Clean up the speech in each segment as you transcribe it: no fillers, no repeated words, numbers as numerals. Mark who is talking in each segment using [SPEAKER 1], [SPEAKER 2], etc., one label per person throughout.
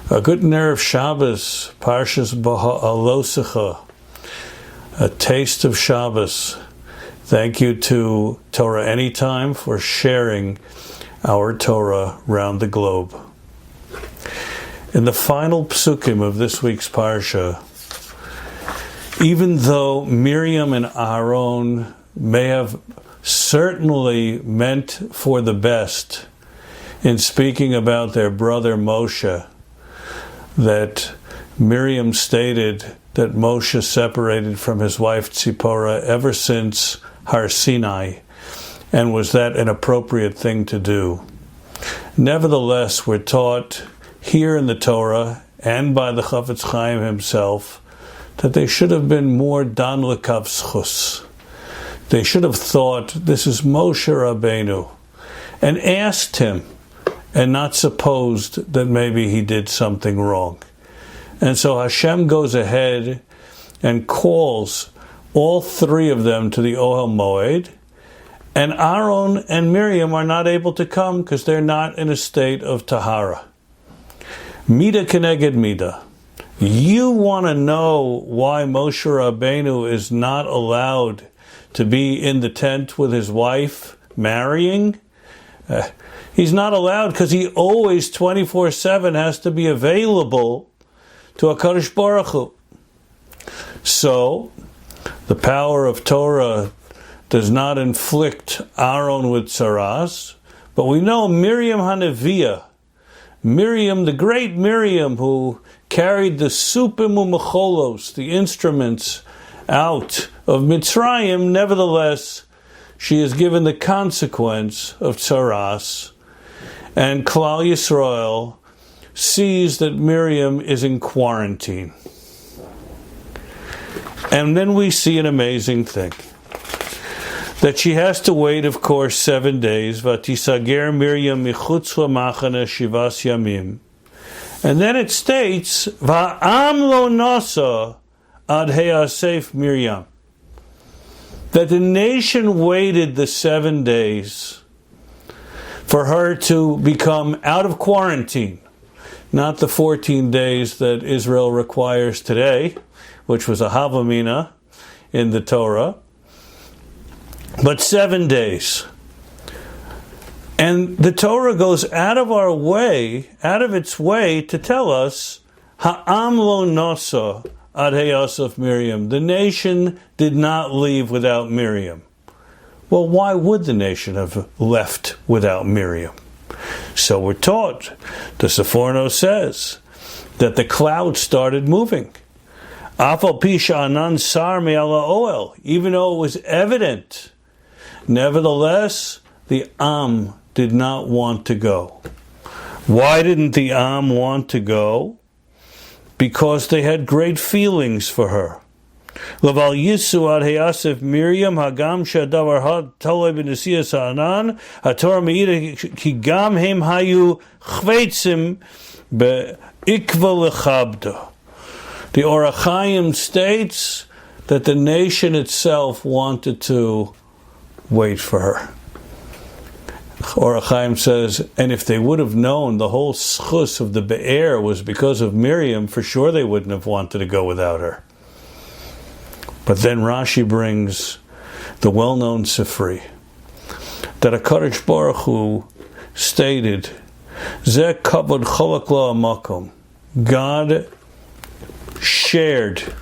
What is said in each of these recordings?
[SPEAKER 1] A good Erev Shabbos, Parshas Beha'Aloscha, a taste of Shabbos. Thank you to Torah Anytime for sharing our Torah around the globe. In the final psukim of this week's Parsha, even though Miriam and Aaron may have certainly meant for the best in speaking about their brother Moshe, that Miriam stated that Moshe separated from his wife Tzipporah ever since Har Sinai, and was that an appropriate thing to do? Nevertheless, we're taught here in the Torah and by the Chafetz Chaim himself that they should have been more dan lekav zchus. They should have thought, this is Moshe Rabbeinu, and asked him, and not supposed that maybe he did something wrong. And so Hashem goes ahead and calls all three of them to the Ohel Moed, and Aaron and Miriam are not able to come because they're not in a state of Tahara. Mida keneged Mida. You want to know why Moshe Rabbeinu is not allowed to be in the tent with his wife marrying? He's not allowed because he always 24/7 has to be available to HaKadosh Baruch Hu. So, the power of Torah does not inflict Aaron with tzaras, but we know Miriam HaNeviah, Miriam, the great Miriam, who carried the supim u'mecholos, the instruments, out of Mitzrayim, nevertheless, she is given the consequence of tzaras, and Klal Yisrael sees that Miriam is in quarantine. And then we see an amazing thing, that she has to wait, of course, 7 days. Vatisager Miriam michutz lamachane shivas yamim. And then it states, Va'am lo nasa ad he'asef Miriam. That the nation waited the 7 days for her to become out of quarantine. Not the 14 days that Israel requires today, which was a Havamina in the Torah, but 7 days. And the Torah goes out of its way to tell us, Ha'am lo nosa ad he'asef Miriam. The nation did not leave without Miriam. Well, why would the nation have left without Miriam? So we're taught, the Seforno says, that the cloud started moving. Afal pisha anan sar me'ala oel, even though it was evident. Nevertheless, the Am did not want to go. Why didn't the Am want to go? Because they had great feelings for her. Laval Yisu ad he'asef Miriam hagam she'adavar ha-talei b'nesiyas ha'anan ha-Torah me'ida ki gam hem hayu chveitzim be'ikva lechabda. The Or HaChaim states that the nation itself wanted to wait for her. Or HaChaim says, and if they would have known the whole schus of the Be'er was because of Miriam, for sure they wouldn't have wanted to go without her. But then Rashi brings the well-known Sifri, that HaKadosh Baruch Hu stated, Zeh kavod cholak lo hamakom. God shared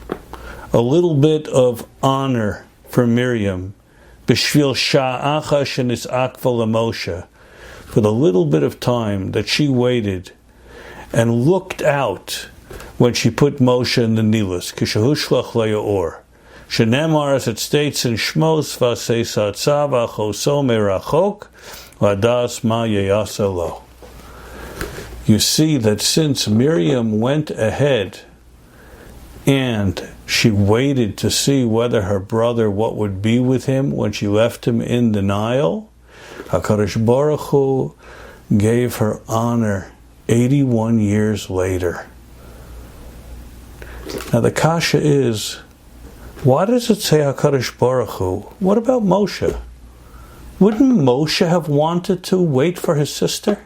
[SPEAKER 1] a little bit of honor for Miriam, b'shvil sha'acha shenisakva leMoshe, for the little bit of time that she waited and looked out when she put Moshe in the Nilus, kishahushloch le'or. Shenemar, as it states in Shmos, v'asei satzav achoso merachok, v'adas ma yeyasa lo. You see that since Miriam went ahead and she waited to see whether her brother, what would be with him when she left him in the Nile, HaKadosh Baruch Hu gave her honor 81 years later. Now the kasha is, why does it say HaKadosh Baruch Hu? What about Moshe? Wouldn't Moshe have wanted to wait for his sister?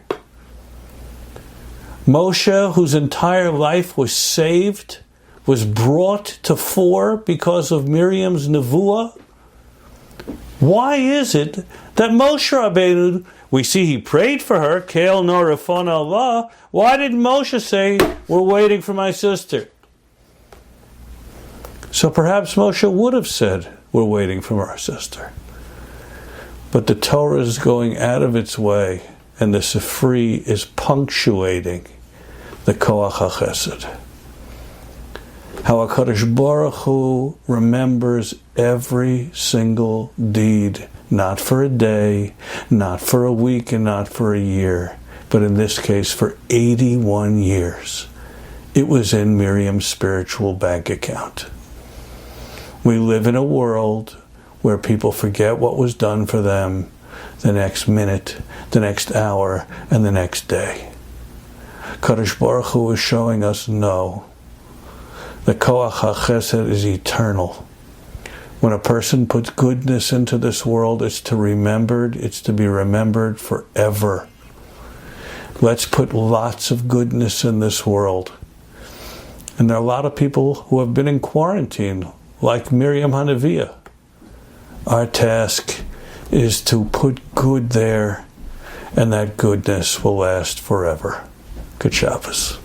[SPEAKER 1] Moshe, whose entire life was saved, was brought to fore because of Miriam's nevuah. Why is it that Moshe Rabbeinu, we see he prayed for her, Keil Norafon Allah, why did Moshe say, we're waiting for my sister? So perhaps Moshe would have said, we're waiting for our sister. But the Torah is going out of its way, and the Sifri is punctuating the Koach HaChesed. How HaKadosh Baruch Hu remembers every single deed, not for a day, not for a week, and not for a year, but in this case for 81 years. It was in Miriam's spiritual bank account. We live in a world where people forget what was done for them the next minute, the next hour, and the next day. Kadosh Baruch Hu is showing us no. The Koach HaChesed is eternal. When a person puts goodness into this world, it's to be remembered forever. Let's put lots of goodness in this world. And there are a lot of people who have been in quarantine, like Miriam Hanaviah. Our task is to put good there, and that goodness will last forever. Good Shabbos.